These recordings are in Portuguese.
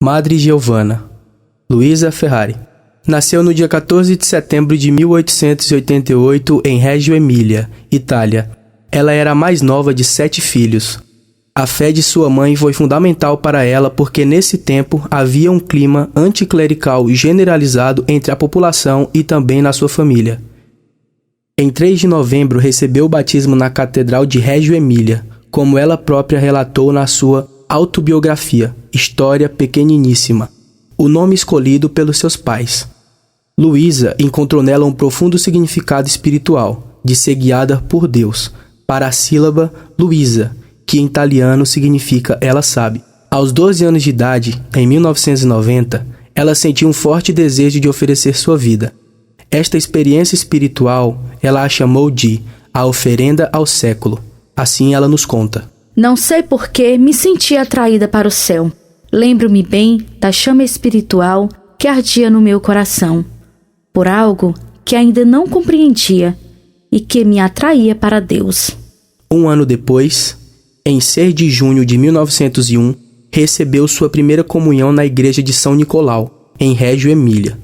Madre Giovanna, Luisa Ferrari. Nasceu no dia 14 de setembro de 1888 em Reggio Emília, Itália. Ela era a mais nova de 7 filhos. A fé de sua mãe foi fundamental para ela porque nesse tempo havia um clima anticlerical generalizado entre a população e também na sua família. Em 3 de novembro recebeu o batismo na Catedral de Reggio Emília, como ela própria relatou na sua autobiografia, História Pequeniníssima, o nome escolhido pelos seus pais. Luísa encontrou nela um profundo significado espiritual, de ser guiada por Deus, para a sílaba Luisa, que em italiano significa ela sabe. Aos 12 anos de idade, em 1990, ela sentiu um forte desejo de oferecer sua vida. Esta experiência espiritual, ela a chamou de a oferenda ao século. Assim ela nos conta. Não sei por que me senti atraída para o céu. Lembro-me bem da chama espiritual que ardia no meu coração, por algo que ainda não compreendia e que me atraía para Deus. Um ano depois, em 6 de junho de 1901, recebeu sua primeira comunhão na igreja de São Nicolau, em Reggio Emília.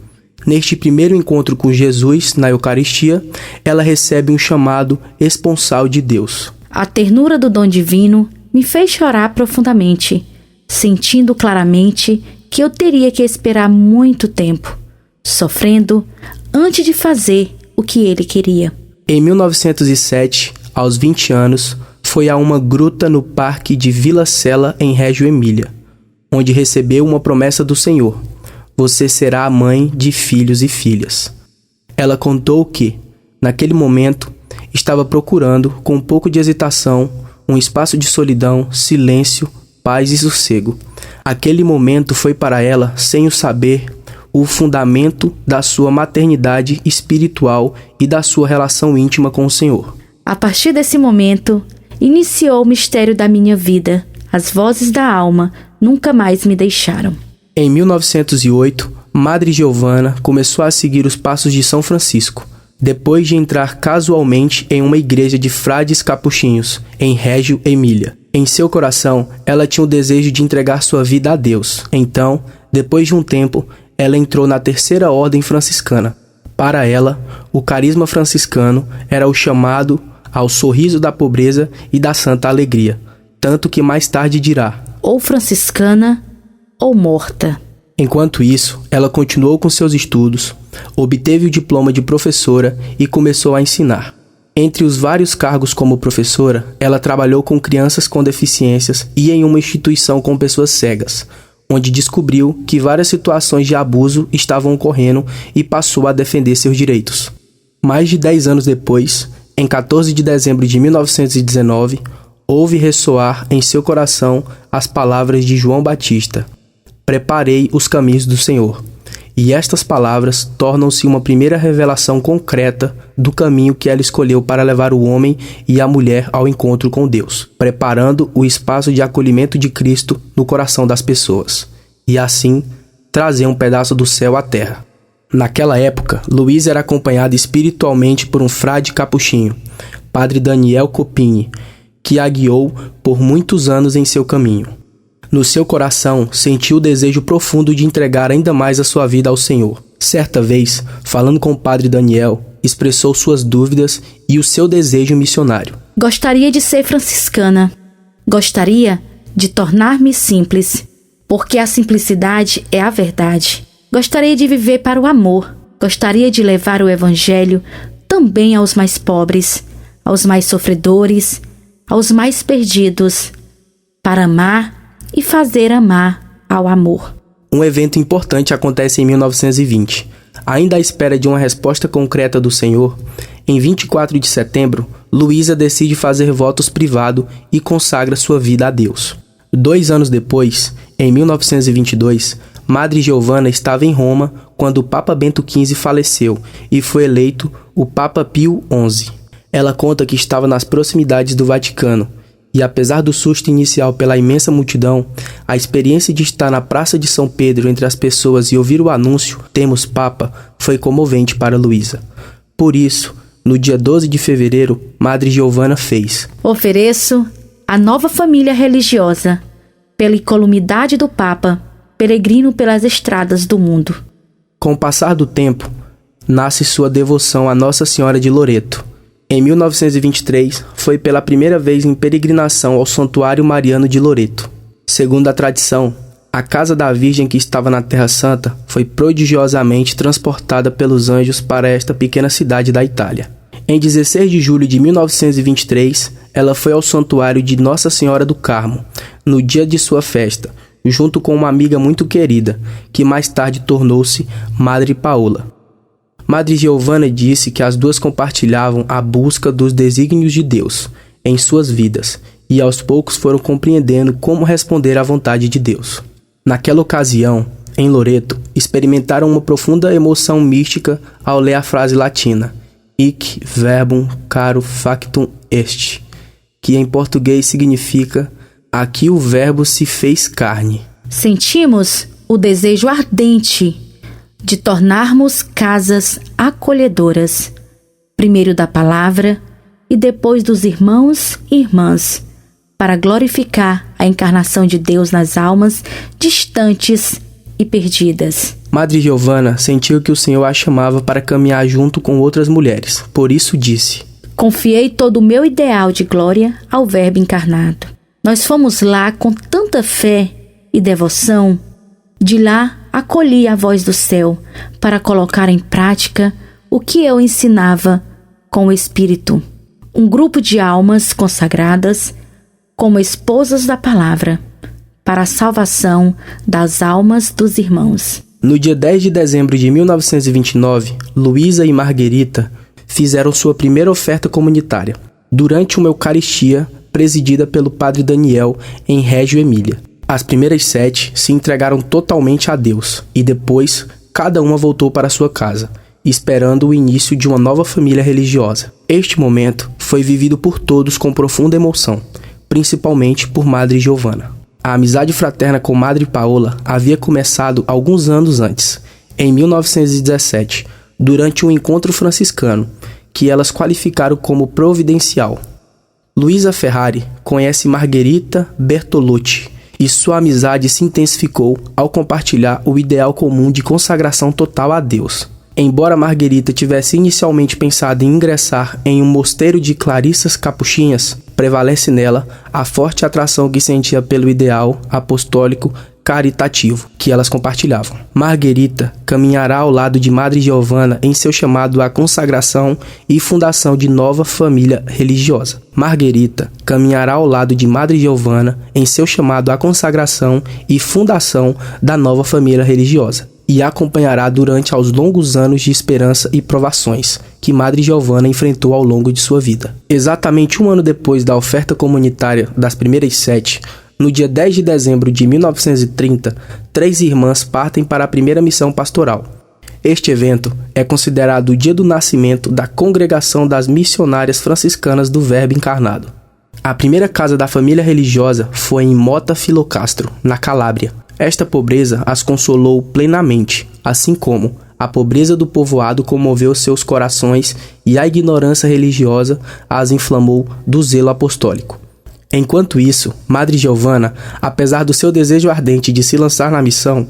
Neste primeiro encontro com Jesus, na Eucaristia, ela recebe um chamado esponsal de Deus. A ternura do dom divino me fez chorar profundamente, sentindo claramente que eu teria que esperar muito tempo, sofrendo antes de fazer o que ele queria. Em 1907, aos 20 anos, foi a uma gruta no Parque de Villa Sella, em Reggio Emília, onde recebeu uma promessa do Senhor: você será a mãe de filhos e filhas. Ela contou que, naquele momento, estava procurando, com um pouco de hesitação, um espaço de solidão, silêncio, paz e sossego. Aquele momento foi para ela, sem o saber, o fundamento da sua maternidade espiritual e da sua relação íntima com o Senhor. A partir desse momento, iniciou o mistério da minha vida. As vozes da alma nunca mais me deixaram. Em 1908, Madre Giovanna começou a seguir os passos de São Francisco, depois de entrar casualmente em uma igreja de frades capuchinhos, em Reggio Emília. Em seu coração, ela tinha o desejo de entregar sua vida a Deus. Então, depois de um tempo, ela entrou na terceira ordem franciscana. Para ela, o carisma franciscano era o chamado ao sorriso da pobreza e da santa alegria, tanto que mais tarde dirá: ou franciscana ou morta. Enquanto isso, ela continuou com seus estudos, obteve o diploma de professora e começou a ensinar. Entre os vários cargos como professora, ela trabalhou com crianças com deficiências e em uma instituição com pessoas cegas, onde descobriu que várias situações de abuso estavam ocorrendo e passou a defender seus direitos. Mais de 10 anos depois, em 14 de dezembro de 1919, ouve ressoar em seu coração as palavras de João Batista: preparei os caminhos do Senhor. E estas palavras tornam-se uma primeira revelação concreta do caminho que ela escolheu para levar o homem e a mulher ao encontro com Deus, preparando o espaço de acolhimento de Cristo no coração das pessoas, e assim trazer um pedaço do céu à terra. Naquela época, Luísa era acompanhada espiritualmente por um frade capuchinho, Padre Daniel Copini, que a guiou por muitos anos em seu caminho. No seu coração, sentiu o desejo profundo de entregar ainda mais a sua vida ao Senhor. Certa vez, falando com o Padre Daniel, expressou suas dúvidas e o seu desejo missionário. Gostaria de ser franciscana. Gostaria de tornar-me simples, porque a simplicidade é a verdade. Gostaria de viver para o amor. Gostaria de levar o Evangelho também aos mais pobres, aos mais sofredores, aos mais perdidos, para amar e fazer amar ao amor. Um evento importante acontece em 1920. Ainda à espera de uma resposta concreta do Senhor, em 24 de setembro, Luísa decide fazer votos privados e consagra sua vida a Deus. 2 anos depois, em 1922, Madre Giovanna estava em Roma quando o Papa Bento XV faleceu e foi eleito o Papa Pio XI. Ela conta que estava nas proximidades do Vaticano, e apesar do susto inicial pela imensa multidão, a experiência de estar na Praça de São Pedro entre as pessoas e ouvir o anúncio "Temos Papa" foi comovente para Luísa. Por isso, no dia 12 de fevereiro, Madre Giovanna fez: ofereço à nova família religiosa, pela incolumidade do Papa, peregrino pelas estradas do mundo. Com o passar do tempo, nasce sua devoção a Nossa Senhora de Loreto. Em 1923, foi pela primeira vez em peregrinação ao Santuário Mariano de Loreto. Segundo a tradição, a casa da Virgem que estava na Terra Santa foi prodigiosamente transportada pelos anjos para esta pequena cidade da Itália. Em 16 de julho de 1923, ela foi ao Santuário de Nossa Senhora do Carmo, no dia de sua festa, junto com uma amiga muito querida, que mais tarde tornou-se Madre Paola. Madre Giovanna disse que as duas compartilhavam a busca dos desígnios de Deus em suas vidas e aos poucos foram compreendendo como responder à vontade de Deus. Naquela ocasião, em Loreto, experimentaram uma profunda emoção mística ao ler a frase latina Hic verbum caro factum est, que em português significa aqui o verbo se fez carne. Sentimos o desejo ardente de tornarmos casas acolhedoras, primeiro da palavra e depois dos irmãos e irmãs, para glorificar a encarnação de Deus nas almas distantes e perdidas. Madre Giovanna sentiu que o Senhor a chamava para caminhar junto com outras mulheres, por isso disse: Confiei todo o meu ideal de glória ao Verbo encarnado. Nós fomos lá com tanta fé e devoção. De lá acolhi a voz do céu para colocar em prática o que eu ensinava com o Espírito. Um grupo de almas consagradas como esposas da palavra para a salvação das almas dos irmãos. No dia 10 de dezembro de 1929, Luísa e Marguerita fizeram sua primeira oferta comunitária, durante uma Eucaristia presidida pelo Padre Daniel em Reggio Emília. As primeiras 7 se entregaram totalmente a Deus e depois cada uma voltou para sua casa, esperando o início de uma nova família religiosa. Este momento foi vivido por todos com profunda emoção, principalmente por Madre Giovanna. A amizade fraterna com Madre Paola havia começado alguns anos antes, em 1917, durante um encontro franciscano, que elas qualificaram como providencial. Luísa Ferrari conhece Margherita Bertolucci e sua amizade se intensificou ao compartilhar o ideal comum de consagração total a Deus. Embora Margherita tivesse inicialmente pensado em ingressar em um mosteiro de clarissas capuchinhas, prevalece nela a forte atração que sentia pelo ideal apostólico caritativo que elas compartilhavam. Margherita caminhará ao lado de Madre Giovanna em seu chamado à consagração e fundação de nova família religiosa. Margherita caminhará ao lado de Madre Giovanna em seu chamado à consagração e fundação da nova família religiosa e acompanhará durante aos longos anos de esperança e provações que Madre Giovanna enfrentou ao longo de sua vida. Exatamente um ano depois da oferta comunitária das primeiras 7, no dia 10 de dezembro de 1930, 3 irmãs partem para a primeira missão pastoral. Este evento é considerado o dia do nascimento da Congregação das Missionárias Franciscanas do Verbo Encarnado. A primeira casa da família religiosa foi em Mota Filocastro, na Calábria. Esta pobreza as consolou plenamente, assim como a pobreza do povoado comoveu seus corações e a ignorância religiosa as inflamou do zelo apostólico. Enquanto isso, Madre Giovanna, apesar do seu desejo ardente de se lançar na missão,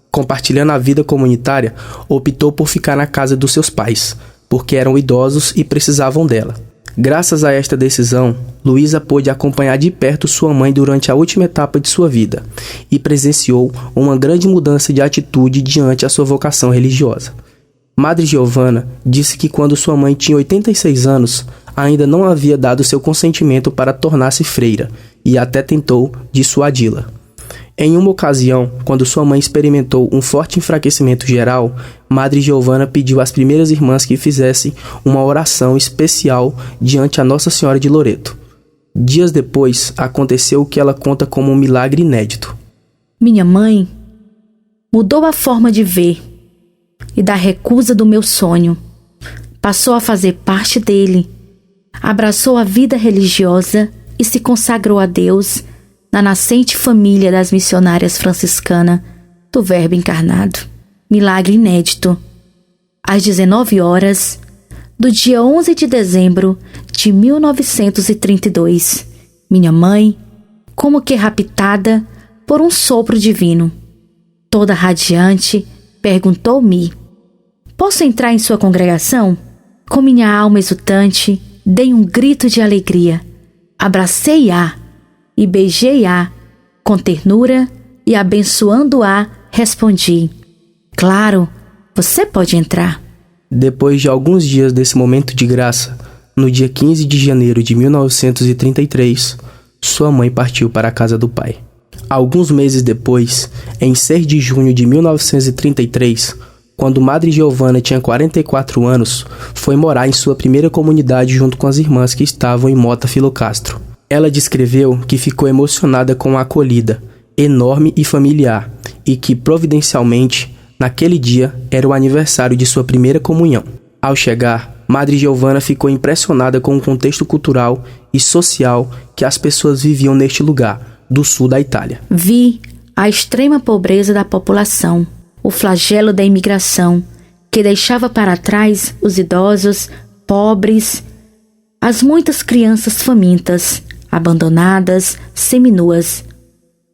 compartilhando a vida comunitária, optou por ficar na casa dos seus pais, porque eram idosos e precisavam dela. Graças a esta decisão, Luísa pôde acompanhar de perto sua mãe durante a última etapa de sua vida e presenciou uma grande mudança de atitude diante a sua vocação religiosa. Madre Giovanna disse que quando sua mãe tinha 86 anos, ainda não havia dado seu consentimento para tornar-se freira e até tentou dissuadi-la. Em uma ocasião, quando sua mãe experimentou um forte enfraquecimento geral, Madre Giovanna pediu às primeiras irmãs que fizessem uma oração especial diante a Nossa Senhora de Loreto. Dias depois, aconteceu o que ela conta como um milagre inédito. Minha mãe mudou a forma de ver e da recusa do meu sonho. Passou a fazer parte dele. Abraçou a vida religiosa e se consagrou a Deus na nascente família das missionárias franciscanas do Verbo Encarnado. Milagre inédito. Às 19 horas do dia 11 de dezembro de 1932, minha mãe, como que raptada por um sopro divino, Toda radiante, perguntou-me: posso entrar em sua congregação? Com minha alma exultante, dei um grito de alegria. Abracei-a e beijei-a com ternura e, abençoando-a, respondi: claro, você pode entrar. Depois de alguns dias desse momento de graça, no dia 15 de janeiro de 1933, sua mãe partiu para a casa do pai. Alguns meses depois, em 6 de junho de 1933, quando Madre Giovanna tinha 44 anos, foi morar em sua primeira comunidade junto com as irmãs que estavam em Mota Filocastro. Ela descreveu que ficou emocionada com a acolhida, enorme e familiar, e que, providencialmente, naquele dia era o aniversário de sua primeira comunhão. Ao chegar, Madre Giovanna ficou impressionada com o contexto cultural e social que as pessoas viviam neste lugar, do sul da Itália. Vi a extrema pobreza da população, o flagelo da imigração, que deixava para trás os idosos, pobres, as muitas crianças famintas, abandonadas, seminuas,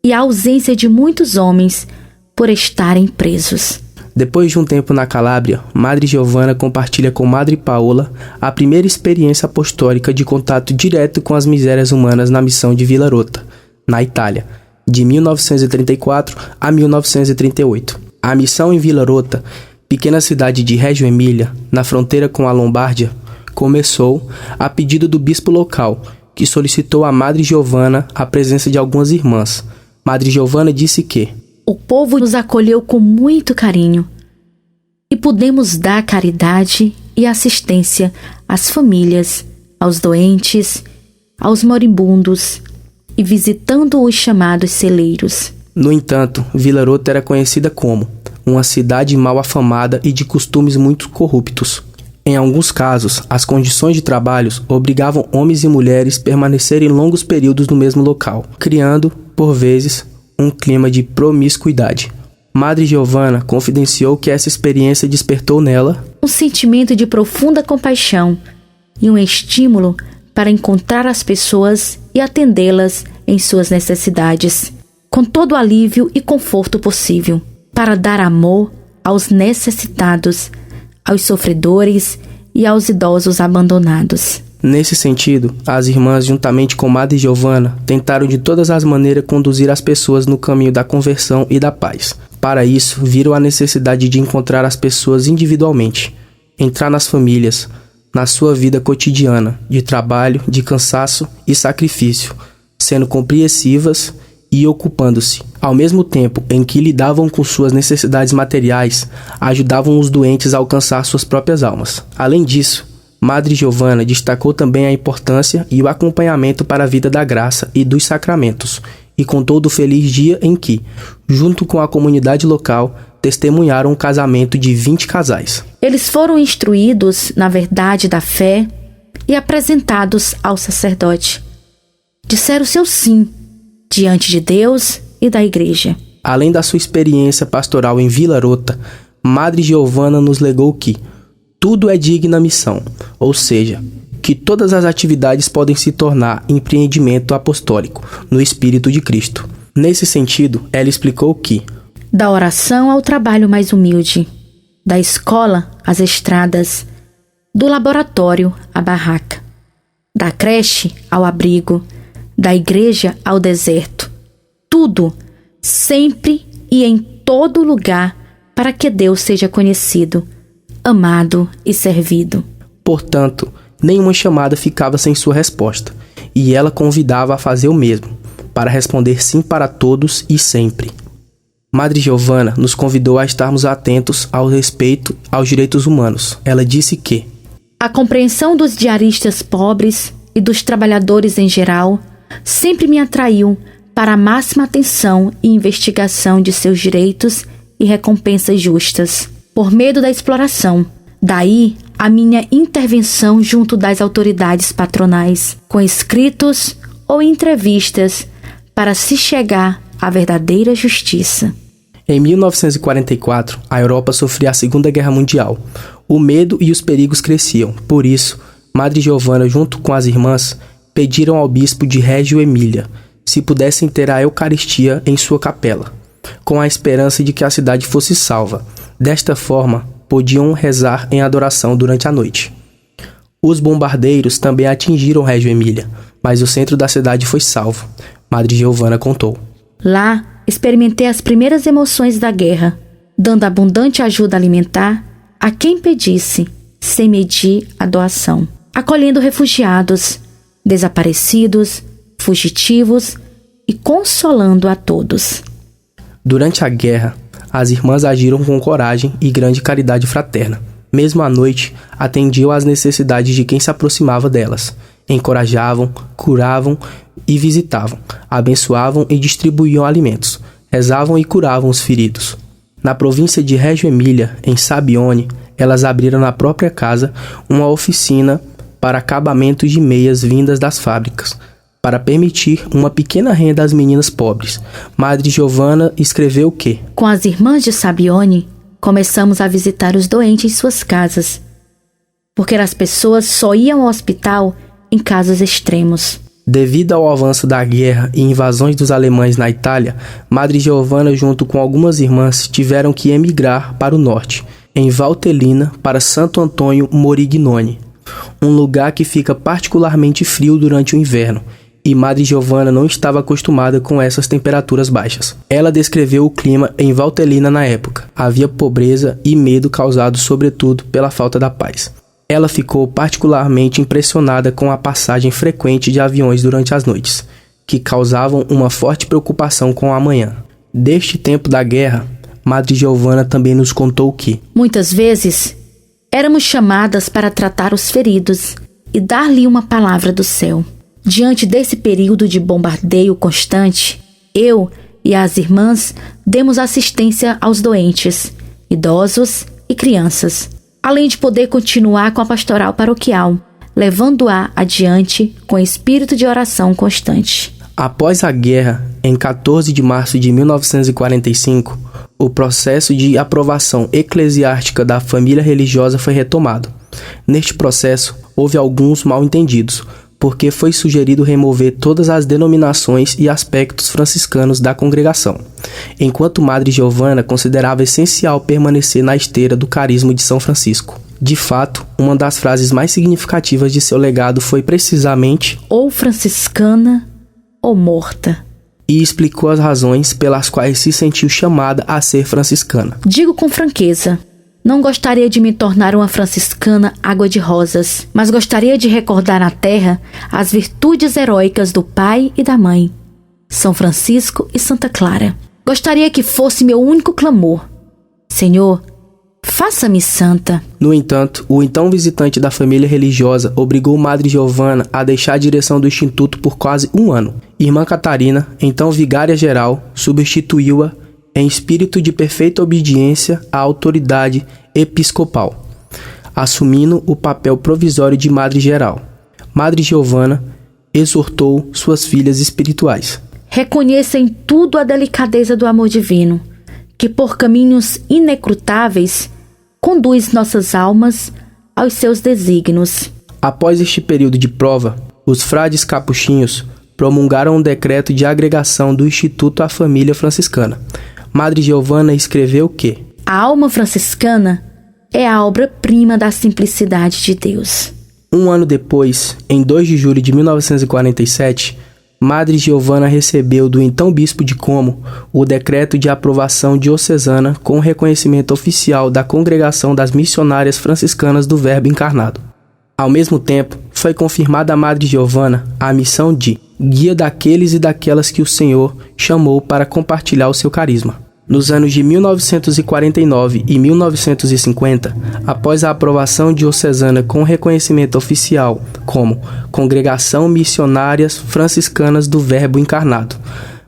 e a ausência de muitos homens por estarem presos. Depois de um tempo na Calábria, Madre Giovanna compartilha com Madre Paola a primeira experiência apostólica de contato direto com as misérias humanas na missão de Vilarota, na Itália, de 1934 a 1938. A missão em Vilarota, pequena cidade de Reggio Emília, na fronteira com a Lombardia, começou a pedido do bispo local, que solicitou a Madre Giovanna a presença de algumas irmãs. Madre Giovanna disse que o povo nos acolheu com muito carinho e pudemos dar caridade e assistência às famílias, aos doentes, aos moribundos e visitando os chamados celeiros. No entanto, Vilarota era conhecida como uma cidade mal afamada e de costumes muito corruptos. Em alguns casos, as condições de trabalho obrigavam homens e mulheres a permanecerem longos períodos no mesmo local, criando, por vezes, um clima de promiscuidade. Madre Giovanna confidenciou que essa experiência despertou nela um sentimento de profunda compaixão e um estímulo para encontrar as pessoas e atendê-las em suas necessidades, com todo o alívio e conforto possível, para dar amor aos necessitados, aos sofredores e aos idosos abandonados. Nesse sentido, as irmãs, juntamente com Madre Giovanna, tentaram de todas as maneiras conduzir as pessoas no caminho da conversão e da paz. Para isso, viram a necessidade de encontrar as pessoas individualmente, entrar nas famílias, na sua vida cotidiana, de trabalho, de cansaço e sacrifício, sendo compreensivas e ocupando-se. Ao mesmo tempo em que lidavam com suas necessidades materiais, ajudavam os doentes a alcançar suas próprias almas. Além disso, Madre Giovanna destacou também a importância e o acompanhamento para a vida da graça e dos sacramentos, e contou do feliz dia em que, junto com a comunidade local, testemunharam um casamento de 20 casais. Eles foram instruídos na verdade da fé e apresentados ao sacerdote. Disseram seu sim diante de Deus e da Igreja. Além da sua experiência pastoral em Vilarota, Madre Giovanna nos legou que tudo é digna missão, ou seja, que todas as atividades podem se tornar empreendimento apostólico no Espírito de Cristo. Nesse sentido, ela explicou que da oração ao trabalho mais humilde, da escola às estradas, do laboratório à barraca, da creche ao abrigo, da igreja ao deserto, tudo, sempre e em todo lugar, para que Deus seja conhecido, amado e servido. Portanto, nenhuma chamada ficava sem sua resposta, e ela convidava a fazer o mesmo, para responder sim para todos e sempre. Madre Giovanna nos convidou a estarmos atentos ao respeito aos direitos humanos. Ela disse que a compreensão dos diaristas pobres e dos trabalhadores em geral sempre me atraiu para a máxima atenção e investigação de seus direitos e recompensas justas, por medo da exploração. Daí a minha intervenção junto das autoridades patronais, com escritos ou entrevistas para se chegar à verdadeira justiça. Em 1944, a Europa sofria a Segunda Guerra Mundial. O medo e os perigos cresciam. Por isso, Madre Giovanna, junto com as irmãs, pediram ao bispo de Reggio Emília se pudessem ter a Eucaristia em sua capela. com a esperança de que a cidade fosse salva. Desta forma, podiam rezar em adoração durante a noite. Os bombardeiros também atingiram Reggio Emília, mas o centro da cidade foi salvo, Madre Giovanna contou. Lá, experimentei as primeiras emoções da guerra, dando abundante ajuda alimentar a quem pedisse, sem medir a doação, acolhendo refugiados, desaparecidos, fugitivos e consolando a todos. Durante a guerra, as irmãs agiram com coragem e grande caridade fraterna. Mesmo à noite, atendiam às necessidades de quem se aproximava delas. Encorajavam, curavam e visitavam, abençoavam e distribuíam alimentos, rezavam e curavam os feridos. Na província de Reggio Emília, em Sabione, elas abriram na própria casa uma oficina para acabamentos de meias vindas das fábricas, para permitir uma pequena renda às meninas pobres. Madre Giovanna escreveu que, com as irmãs de Sabione, começamos a visitar os doentes em suas casas, porque as pessoas só iam ao hospital em casos extremos. Devido ao avanço da guerra e invasões dos alemães na Itália, Madre Giovanna, junto com algumas irmãs, tiveram que emigrar para o norte, em Valtellina, para Santo Antônio Morignone, um lugar que fica particularmente frio durante o inverno, e Madre Giovanna não estava acostumada com essas temperaturas baixas. Ela descreveu o clima em Valtellina na época. Havia pobreza e medo causados sobretudo pela falta da paz. Ela ficou particularmente impressionada com a passagem frequente de aviões durante as noites, que causavam uma forte preocupação com o amanhã. Deste tempo da guerra, Madre Giovanna também nos contou que, muitas vezes, éramos chamadas para tratar os feridos e dar-lhe uma palavra do céu. Diante desse período de bombardeio constante, eu e as irmãs demos assistência aos doentes, idosos e crianças, além de poder continuar com a pastoral paroquial, levando-a adiante com espírito de oração constante. Após a guerra, em 14 de março de 1945, o processo de aprovação eclesiástica da família religiosa foi retomado. Neste processo, houve alguns mal-entendidos, porque foi sugerido remover todas as denominações e aspectos franciscanos da congregação, enquanto Madre Giovanna considerava essencial permanecer na esteira do carisma de São Francisco. De fato, uma das frases mais significativas de seu legado foi precisamente ou franciscana ou morta, e explicou as razões pelas quais se sentiu chamada a ser franciscana. Digo com franqueza, não gostaria de me tornar uma franciscana água de rosas, mas gostaria de recordar na terra as virtudes heróicas do pai e da mãe, São Francisco e Santa Clara. Gostaria que fosse meu único clamor: Senhor, faça-me santa. No entanto, o então visitante da família religiosa obrigou Madre Giovanna a deixar a direção do instituto por quase um ano. Irmã Catarina, então vigária-geral, substituiu-a em espírito de perfeita obediência à autoridade episcopal, assumindo o papel provisório de Madre-Geral. Madre Giovanna exortou suas filhas espirituais: reconheça em tudo a delicadeza do amor divino, que por caminhos inescrutáveis conduz nossas almas aos seus desígnios. Após este período de prova, os frades capuchinhos promulgaram um decreto de agregação do Instituto à família franciscana. Madre Giovanna escreveu que a alma franciscana é a obra-prima da simplicidade de Deus. Um ano depois, em 2 de julho de 1947, Madre Giovanna recebeu do então bispo de Como o decreto de aprovação diocesana com o reconhecimento oficial da Congregação das Missionárias Franciscanas do Verbo Encarnado. Ao mesmo tempo, foi confirmada a Madre Giovanna a missão de guia daqueles e daquelas que o Senhor chamou para compartilhar o seu carisma. Nos anos de 1949 e 1950, após a aprovação diocesana com reconhecimento oficial como Congregação Missionárias Franciscanas do Verbo Encarnado,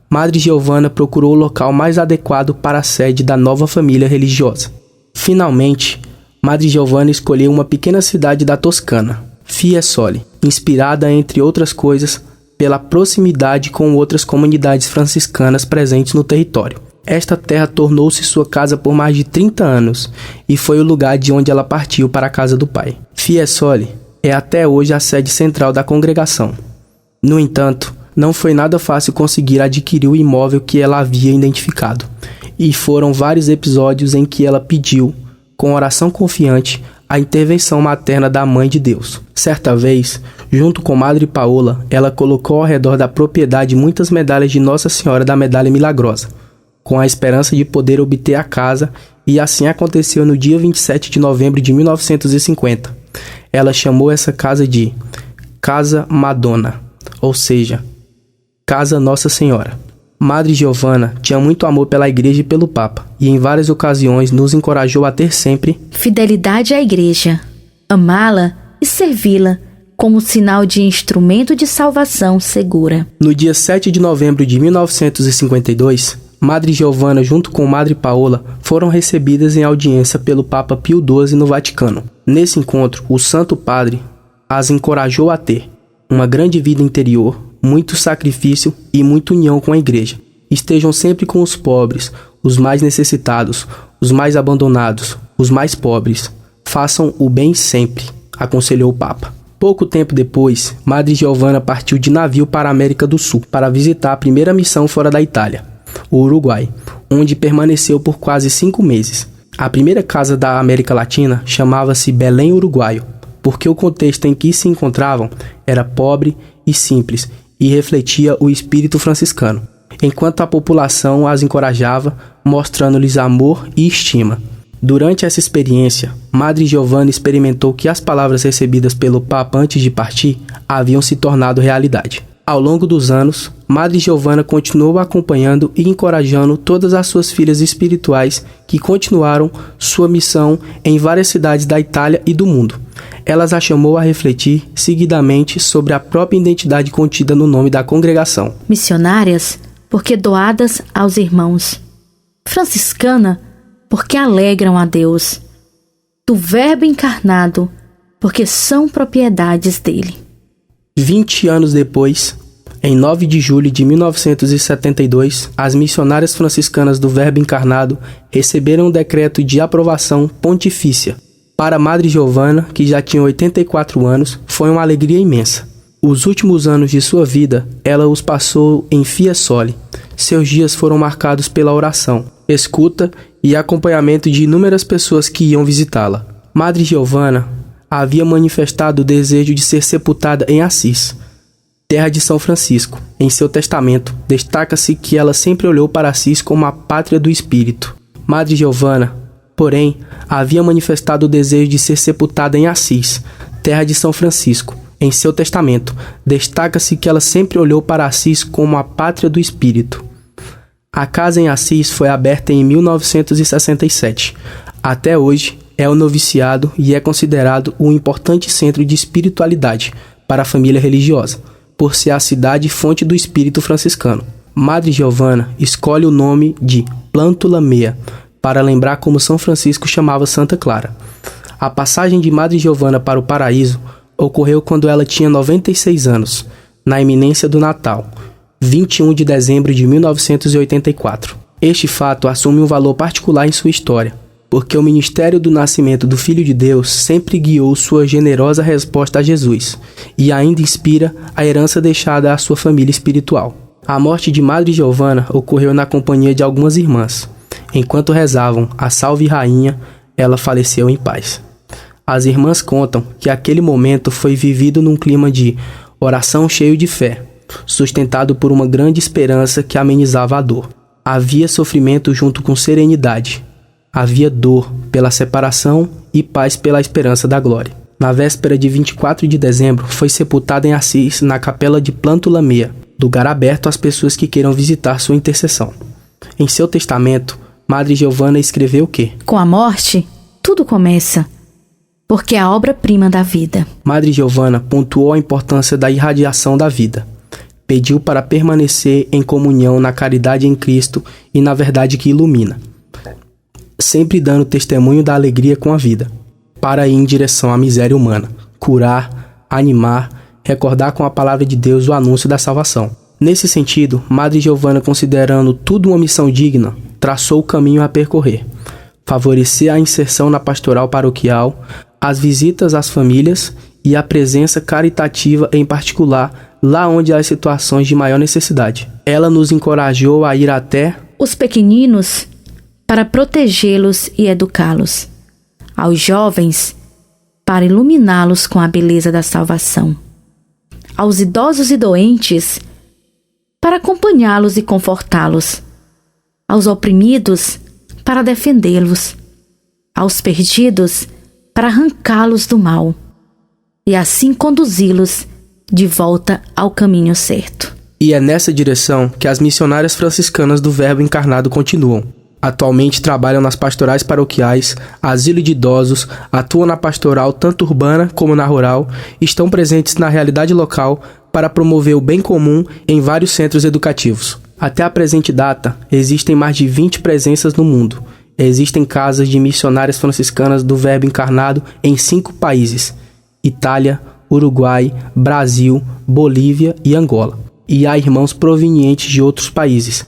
Madre Giovanna procurou o local mais adequado para a sede da nova família religiosa. Finalmente, Madre Giovanna escolheu uma pequena cidade da Toscana, Fiesole, inspirada, entre outras coisas, pela proximidade com outras comunidades franciscanas presentes no território. Esta terra tornou-se sua casa por mais de 30 anos e foi o lugar de onde ela partiu para a casa do Pai. Fiesole é até hoje a sede central da congregação. No entanto, não foi nada fácil conseguir adquirir o imóvel que ela havia identificado, e foram vários episódios em que ela pediu, com oração confiante, a intervenção materna da Mãe de Deus. Certa vez, junto com Madre Paola, ela colocou ao redor da propriedade muitas medalhas de Nossa Senhora da Medalha Milagrosa, com a esperança de poder obter a casa, e assim aconteceu no dia 27 de novembro de 1950. Ela chamou essa casa de Casa Madonna, ou seja, Casa Nossa Senhora. Madre Giovanna tinha muito amor pela Igreja e pelo Papa, e em várias ocasiões nos encorajou a ter sempre fidelidade à Igreja, amá-la e servi-la como sinal de instrumento de salvação segura. No dia 7 de novembro de 1952, Madre Giovanna junto com Madre Paola foram recebidas em audiência pelo Papa Pio XII no Vaticano. Nesse encontro, o Santo Padre as encorajou a ter uma grande vida interior, muito sacrifício e muita união com a Igreja. Estejam sempre com os pobres, os mais necessitados, os mais abandonados, os mais pobres. Façam o bem sempre, aconselhou o Papa. Pouco tempo depois, Madre Giovanna partiu de navio para a América do Sul para visitar a primeira missão fora da Itália, o Uruguai, onde permaneceu por quase 5 meses. A primeira casa da América Latina chamava-se Belém Uruguaio, porque o contexto em que se encontravam era pobre e simples e refletia o espírito franciscano, enquanto a população as encorajava, mostrando-lhes amor e estima. Durante essa experiência, Madre Giovanna experimentou que as palavras recebidas pelo Papa antes de partir haviam se tornado realidade. Ao longo dos anos, Madre Giovanna continuou acompanhando e encorajando todas as suas filhas espirituais que continuaram sua missão em várias cidades da Itália e do mundo. Elas a chamou a refletir seguidamente sobre a própria identidade contida no nome da congregação. Missionárias, porque doadas aos irmãos. Franciscana, porque alegram a Deus. Do Verbo encarnado, porque são propriedades dele. 20 anos depois, em 9 de julho de 1972, as missionárias franciscanas do Verbo encarnado receberam um decreto de aprovação pontifícia. Para Madre Giovanna, que já tinha 84 anos, foi uma alegria imensa. Os últimos anos de sua vida, ela os passou em Fiesole. Seus dias foram marcados pela oração, escuta e acompanhamento de inúmeras pessoas que iam visitá-la. Madre Giovanna havia manifestado o desejo de ser sepultada em Assis, terra de São Francisco. Em seu testamento, destaca-se que ela sempre olhou para Assis como a pátria do espírito. Madre Giovanna, porém, havia manifestado o desejo de ser sepultada em Assis, terra de São Francisco. Em seu testamento, destaca-se que ela sempre olhou para Assis como a pátria do espírito. A casa em Assis foi aberta em 1967. Até hoje, é o noviciado e é considerado um importante centro de espiritualidade para a família religiosa, por ser a cidade fonte do espírito franciscano. Madre Giovanna escolhe o nome de Plântula Mea para lembrar como São Francisco chamava Santa Clara. A passagem de Madre Giovanna para o paraíso ocorreu quando ela tinha 96 anos, na iminência do Natal, 21 de dezembro de 1984. Este fato assume um valor particular em sua história, porque o ministério do nascimento do Filho de Deus sempre guiou sua generosa resposta a Jesus e ainda inspira a herança deixada à sua família espiritual. A morte de Madre Giovanna ocorreu na companhia de algumas irmãs. Enquanto rezavam a Salve Rainha, ela faleceu em paz. As irmãs contam que aquele momento foi vivido num clima de oração cheio de fé, sustentado por uma grande esperança que amenizava a dor. Havia sofrimento junto com serenidade. Havia dor pela separação e paz pela esperança da glória. Na véspera de 24 de dezembro, foi sepultada em Assis, na capela de Plântula Mea, lugar aberto às pessoas que queiram visitar sua intercessão. Em seu testamento, Madre Giovanna escreveu que: com a morte, tudo começa, porque é a obra-prima da vida. Madre Giovanna pontuou a importância da irradiação da vida. Pediu para permanecer em comunhão na caridade em Cristo e na verdade que ilumina, sempre dando testemunho da alegria com a vida, para ir em direção à miséria humana, curar, animar, recordar com a palavra de Deus o anúncio da salvação. Nesse sentido, Madre Giovanna, considerando tudo uma missão digna, traçou o caminho a percorrer, favorecer a inserção na pastoral paroquial, as visitas às famílias e a presença caritativa, em particular, lá onde há situações de maior necessidade. Ela nos encorajou a ir até os pequeninos para protegê-los e educá-los, aos jovens para iluminá-los com a beleza da salvação, aos idosos e doentes para acompanhá-los e confortá-los, aos oprimidos para defendê-los, aos perdidos para arrancá-los do mal e assim conduzi-los de volta ao caminho certo. E é nessa direção que as missionárias franciscanas do Verbo Encarnado continuam. Atualmente trabalham nas pastorais paroquiais, asilo de idosos, atuam na pastoral tanto urbana como na rural, estão presentes na realidade local para promover o bem comum em vários centros educativos. Até a presente data, existem mais de 20 presenças no mundo. Existem casas de missionárias franciscanas do Verbo Encarnado em 5 países: Itália, Uruguai, Brasil, Bolívia e Angola. E há irmãos provenientes de outros países.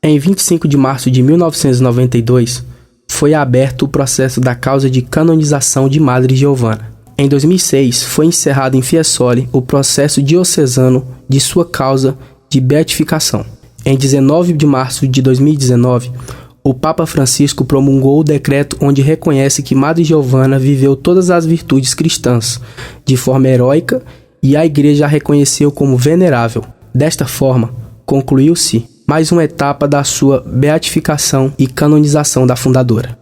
Em 25 de março de 1992, foi aberto o processo da causa de canonização de Madre Giovanna. Em 2006, foi encerrado em Fiesole o processo diocesano de sua causa de beatificação. Em 19 de março de 2019, o Papa Francisco promulgou o decreto onde reconhece que Madre Giovanna viveu todas as virtudes cristãs de forma heróica e a Igreja a reconheceu como venerável. Desta forma, concluiu-se mais uma etapa da sua beatificação e canonização da fundadora.